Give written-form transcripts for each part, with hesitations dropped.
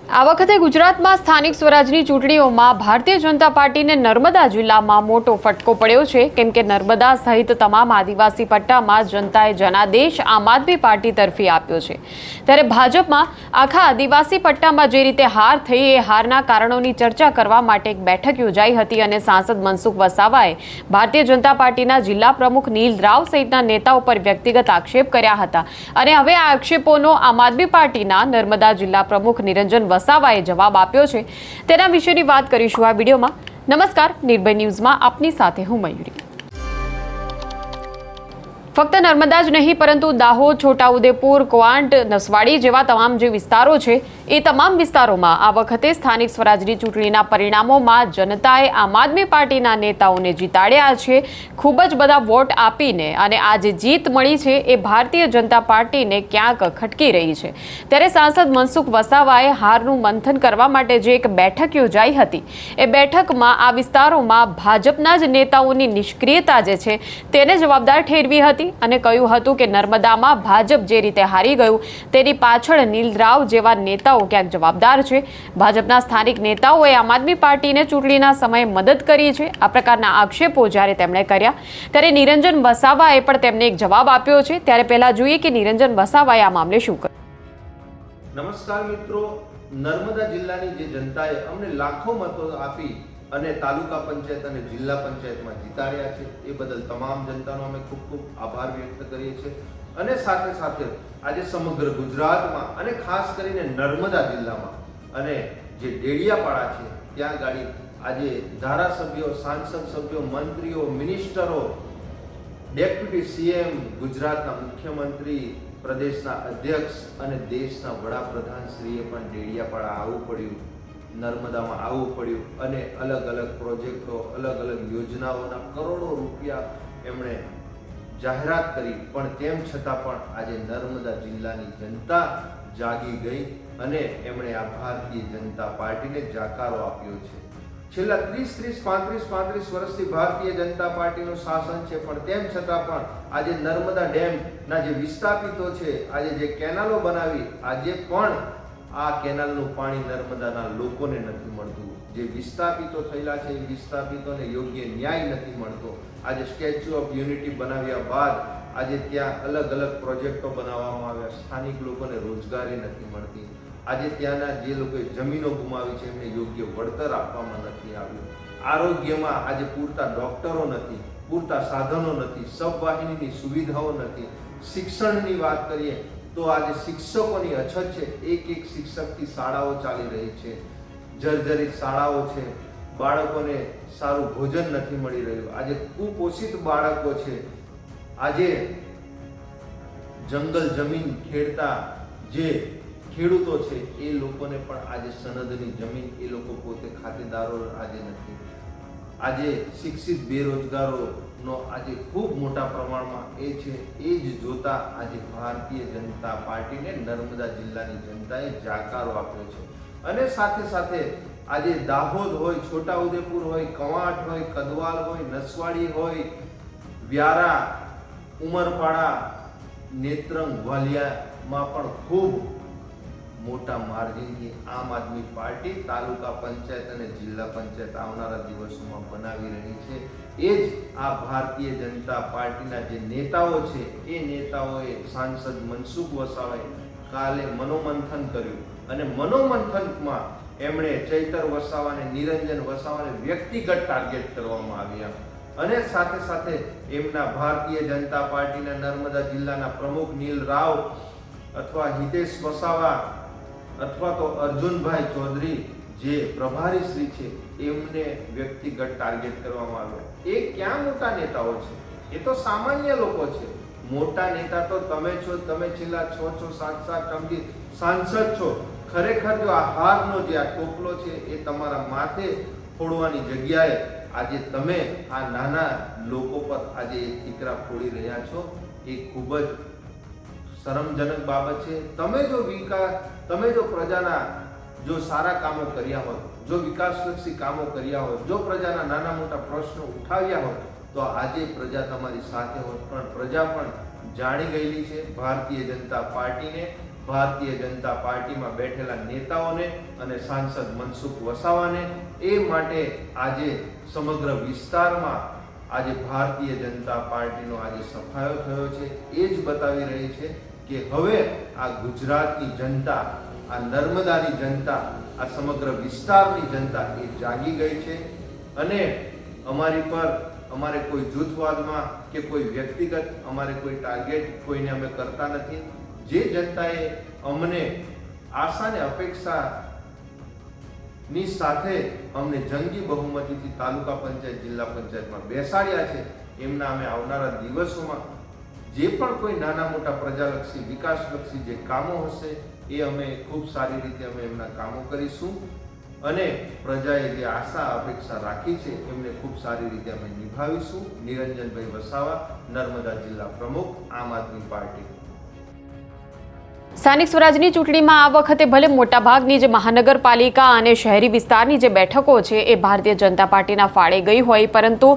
આ વખતે ગુજરાતમાં સ્થાનિક સ્વરાજની ચૂંટણીઓમાં ભારતીય જનતા પાર્ટીને નર્મદા જિલ્લામાં મોટો ફટકો પડ્યો છે, કેમ કે નર્મદા સહિત તમામ આદિવાસી પટ્ટામાં જનતાએ જનાદેશ આમ આદમી પાર્ટી તરફી આપ્યો છે। ત્યારે ભાજપમાં આખા આદિવાસી પટ્ટામાં જે રીતે હાર થઈ એ હારના કારણોની ચર્ચા કરવા માટે એક બેઠક યોજાઈ હતી અને સાંસદ મનસુખ વસાવાએ ભારતીય જનતા પાર્ટીના જિલ્લા પ્રમુખ નીલ રાવ સહિતના નેતાઓ પર વ્યક્તિગત આક્ષેપ કર્યા હતા અને હવે આ આક્ષેપોનો આમ આદમી પાર્ટીના નર્મદા જિલ્લા પ્રમુખ નિરંજન વસાવાએ જવાબ આપ્યો છે। તેના વિશેની વાત કરીશું આ વિડીયોમાં। નમસ્કાર, નિર્ભય ન્યૂઝમાં આપની સાથે હું મયુરી। ફક્ત નર્મદા જ નહીં પરંતુ દાહોદ, છોટાઉદેપુર, ક્વાંટ, નસવાડી જેવા તમામ જે વિસ્તારો છે એ તમામ વિસ્તારોમાં આ વખતે સ્થાનિક સ્વરાજની ચૂંટણીના પરિણામોમાં જનતાએ આમ આદમી પાર્ટીના નેતાઓને જીતાડ્યા છે, ખૂબ જ બધા વોટ આપીને, અને આ જે જીત મળી છે એ ભારતીય જનતા પાર્ટીને ક્યાંક ખટકી રહી છે। ત્યારે સાંસદ મનસુખ વસાવાએ હારનું મંથન કરવા માટે જે એક બેઠક યોજાઈ હતી એ બેઠકમાં આ વિસ્તારોમાં ભાજપના જ નેતાઓની નિષ્ક્રિયતા જે છે તેને જવાબદાર ઠેરવી હતી અને કહ્યું હતું કે નર્મદામાં ભાજપ જે રીતે હારી ગયું તેની પાછળ નીલ રાવ જેવા નેતાઓ ક્યાંક જવાબદાર છે। ભાજપના સ્થાનિક નેતાઓએ આમ આદમી પાર્ટીને ચૂંટણીના સમયે મદદ કરી છે। આ પ્રકારના આક્ષેપો જ્યારે તેમણે કર્યા ત્યારે નિરંજન વસાવાએ પણ તેમને એક જવાબ આપ્યો છે। ત્યારે પહેલા જોઈએ કે નિરંજન વસાવાએ આ મામલે શું કહ્યું। નમસ્કાર મિત્રો, નર્મદા જિલ્લાની જે જનતાએ અમને લાખો મતો આપી અને તાલુકા પંચાયત અને જિલ્લા પંચાયતમાં જીતાડ્યા છે એ બદલ તમામ જનતાનો અમે ખૂબ ખૂબ આભાર વ્યક્ત કરીએ છીએ। અને સાથે સાથે આજે સમગ્ર ગુજરાતમાં અને ખાસ કરીને નર્મદા જિલ્લામાં અને જે ડેડિયાપાડા છે ત્યાં ગાડી આજે ધારાસભ્યો, સાંસદ સભ્યો, મંત્રીઓ, મિનિસ્ટરો, ડેપ્યુટી સીએમ, ગુજરાતના મુખ્યમંત્રી, પ્રદેશના અધ્યક્ષ અને દેશના વડાપ્રધાનશ્રીએ પણ ડેડિયાપાડા આવવું પડ્યું, નર્મદામાં આવવું પડ્યું અને અલગ અલગ પ્રોજેક્ટો, અલગ અલગ યોજનાઓના કરોડો રૂપિયા એમણે જાહેરાત કરી, પણ તેમ છતાં પણ આજે નર્મદા જિલ્લાની જનતા જાગી ગઈ અને એમણે આ ભારતીય જનતા પાર્ટીને જાકારો આપ્યો છે। છેલ્લા 35 વર્ષથી ભારતીય જનતા પાર્ટીનું શાસન છે, પણ તેમ છતાં પણ આજે નર્મદા ડેમના જે વિસ્થાપિતો છે, આજે જે કેનાલો બનાવી, આજે પણ આ કેનાલનું પાણી નર્મદાના લોકોને નથી મળતું। જે વિસ્થાપિતો થયેલા છે એ વિસ્થાપિતોને યોગ્ય ન્યાય નથી મળતો। આજે સ્ટેચ્યુ ઓફ યુનિટી બનાવ્યા બાદ આજે ત્યાં અલગ અલગ પ્રોજેક્ટો બનાવવામાં આવ્યા, સ્થાનિક લોકોને રોજગારી નથી મળતી। આજે ત્યાંના જે લોકોએ જમીનો ગુમાવી છે એમને યોગ્ય વળતર આપવામાં નથી આવ્યું। આરોગ્યમાં આજે પૂરતા ડોક્ટરો નથી, પૂરતા સાધનો નથી, સબવાહિનીની સુવિધાઓ નથી। શિક્ષણની વાત કરીએ તો આજે શિક્ષકોની અછત છે, એક શિક્ષકથી શાળાઓ ચાલી રહી છે, જર્જરિત શાળાઓ છે, બાળકોને સારું ભોજન નથી મળી રહ્યું। આજે કુપોષિત બાળકો છે, આજે જંગલ જમીન ખેડતા જે ખેડૂતો છે એ લોકોને પણ આજે સનદની જમીન એ લોકો પોતે ખાતેદારો આજે નથી। આજે શિક્ષિત બેરોજગારોનો આજે ખૂબ મોટા પ્રમાણમાં એ છે। એ જ જોતા આજે ભારતીય જનતા પાર્ટીને નર્મદા જિલ્લાની જનતાએ જાકારો આપ્યો છે। અને સાથે સાથે આજે દાહોદ હોય, છોટાઉદેપુર હોય, કવાંટ હોય, કદવાલ હોય, નસવાડી હોય, વ્યારા, ઉમરપાડા, નેત્રંગ, વાલિયામાં પણ ખૂબ મોટા માર્જિનથી આમ આદમી પાર્ટી તાલુકા પંચાયત અને જિલ્લા પંચાયત આવનારા દિવસોમાં બનાવી રહી છે। એ જ આ ભારતીય જનતા પાર્ટીના જે નેતાઓ છે એ નેતાઓએ સાંસદ મનસુખ વસાવાએ કાલે મનોમંથન કર્યું અને મનોમંથનમાં એમણે ચૈતર વસાવાને, નિરંજન વસાવાને વ્યક્તિગત ટાર્ગેટ કરવામાં આવ્યા અને સાથે સાથે એમના ભારતીય જનતા પાર્ટીના નર્મદા જિલ્લાના પ્રમુખ નીલ રાવ અથવા હિતેશ વસાવા અથવા તો અર્જુનભાઈ ચૌધરી જે પ્રભારી શ્રી છે એમને વ્યક્તિગત ટાર્ગેટ કરવામાં આવ્યા। એ ક્યાં મોટા નેતાઓ છે? એ તો સામાન્ય લોકો છે। મોટા નેતા તો તમે છો, તમે છેલ્લા 6-7 ટર્મથી સાંસદ છો। ખરેખર જો આ હારનો જે આ ટોપલો છે એ તમારા માથે ફોડવાની જગ્યાએ આજે તમે આ નાના લોકો પર આજે એ ઠીકરા ફોડી રહ્યા છો, એ ખૂબ જ શરમજનક બાબત છે। તમે જો પ્રજાના જો સારા કામો કર્યા હોત, જો વિકાસલક્ષી કામો કર્યા હોત, જો પ્રજાના નાના મોટા પ્રશ્નો ઉઠાવ્યા હોત તો આજે પ્રજા તમારી સાથે હોત। પણ પ્રજા પણ જાણી ગયેલી છે ભારતીય જનતા પાર્ટીને ભારતીય જનતા પાર્ટીમાં બેઠેલા નેતાઓને અને સાંસદ મનસુખ વસાવાને. એ માટે આજે સમગ્ર વિસ્તારમાં આજે ભારતીય જનતા પાર્ટીનો આજે સફાયો થયો છે. એ જ બતાવી રહી છે કે હવે આ ગુજરાતની જનતા, આ નર્મદાની જનતા, આ સમગ્ર વિસ્તારની જનતા એ જાગી ગઈ છે અને અમારી પર અમારે કોઈ જૂથવાદમાં કે કોઈ વ્યક્તિગત અમારે કોઈ ટાર્ગેટ કોઈને અમે કરતા નથી. જે જનતાએ અમને આશા ને અપેક્ષા ની સાથે અમને જંગી બહુમતીથી તાલુકા પંચાયત, જિલ્લા પંચાયતમાં બેસાડ્યા છે, એમના અમે આવનારા દિવસોમાં જે પણ કોઈ નાના મોટા પ્રજાલક્ષી, વિકાસલક્ષી જે કામો હશે એ અમે ખૂબ સારી રીતે અમે એમના કામો કરીશું અને પ્રજાએ જે આશા અપેક્ષા રાખી છે એમને ખૂબ સારી રીતે અમે નિભાવીશું. નિરંજનભાઈ વસાવા, નર્મદા જિલ્લા પ્રમુખ, આમ આદમી પાર્ટી. સ્થાનિક સ્વરાજની ચૂંટણીમાં આ વખતે ભલે મોટાભાગની જે મહાનગરપાલિકા અને શહેરી વિસ્તારની જે બેઠકો છે એ ભારતીય જનતા પાર્ટીના ફાળે ગઈ હોય, પરંતુ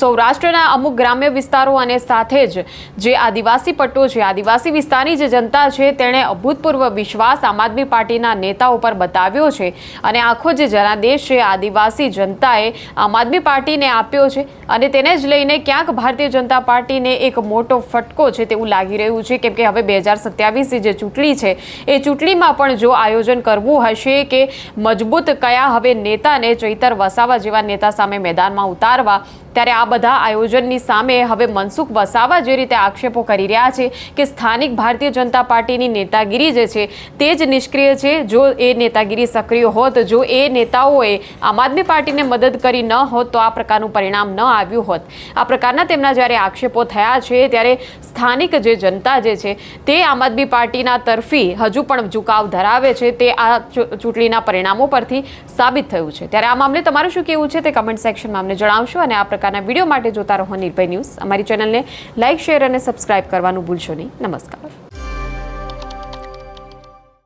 સૌરાષ્ટ્રના અમુક ગ્રામ્ય વિસ્તારો અને સાથે જ જે આદિવાસી પટ્ટો છે, આદિવાસી વિસ્તારની જે જનતા છે તેણે અભૂતપૂર્વ વિશ્વાસ આમ આદમી પાર્ટીના નેતાઓ પર બતાવ્યો છે અને આખો જે જનાદેશ છે આદિવાસી જનતાએ આમ આદમી પાર્ટીને આપ્યો છે અને તેને જ લઈને ક્યાંક ભારતીય જનતા પાર્ટીને એક મોટો ફટકો છે તેવું લાગી રહ્યું છે. કેમ કે હવે 2027ની જે ચૂંટણી છે એ ચૂંટણીમાં પણ જો આયોજન કરવું હશે કે મજબૂત કયા હવે નેતાને ચૈતર વસાવા જેવા નેતા સામે મેદાનમાં ઉતારવા, ત્યારે આ બધા આયોજનની સામે હવે મનસુખ વસાવા જે રીતે આક્ષેપો કરી રહ્યા છે કે સ્થાનિક ભારતીય જનતા પાર્ટીની નેતાગીરી જે છે તે જ નિષ્ક્રિય છે. જો એ નેતાગીરી સક્રિય હોત, જો એ નેતાઓએ આમ આદમી પાર્ટીને મદદ કરી ન હોત તો આ પ્રકારનું પરિણામ ન આવ્યું હોત. આ પ્રકારના તેમના જ્યારે આક્ષેપો થયા છે ત્યારે સ્થાનિક જે જનતા જે છે તે આમ આદમી પાર્ટીના તરફી હજુ પણ ઝુકાવ ધરાવે છે, તે આ ચૂંટણીના પરિણામો પરથી સાબિત થયું છે. ત્યારે આ મામલે તમારું શું કહેવું છે તે કમેન્ટ સેક્શનમાં અમને જણાવશો અને આ પ્રકારના વિડીયો માટે જોતા રહો નિર્ભય ન્યૂઝ. અમારી ચેનલને લાઇક, શેર અને સબસ્ક્રાઇબ કરવાનું ભૂલશો નહીં. નમસ્કાર.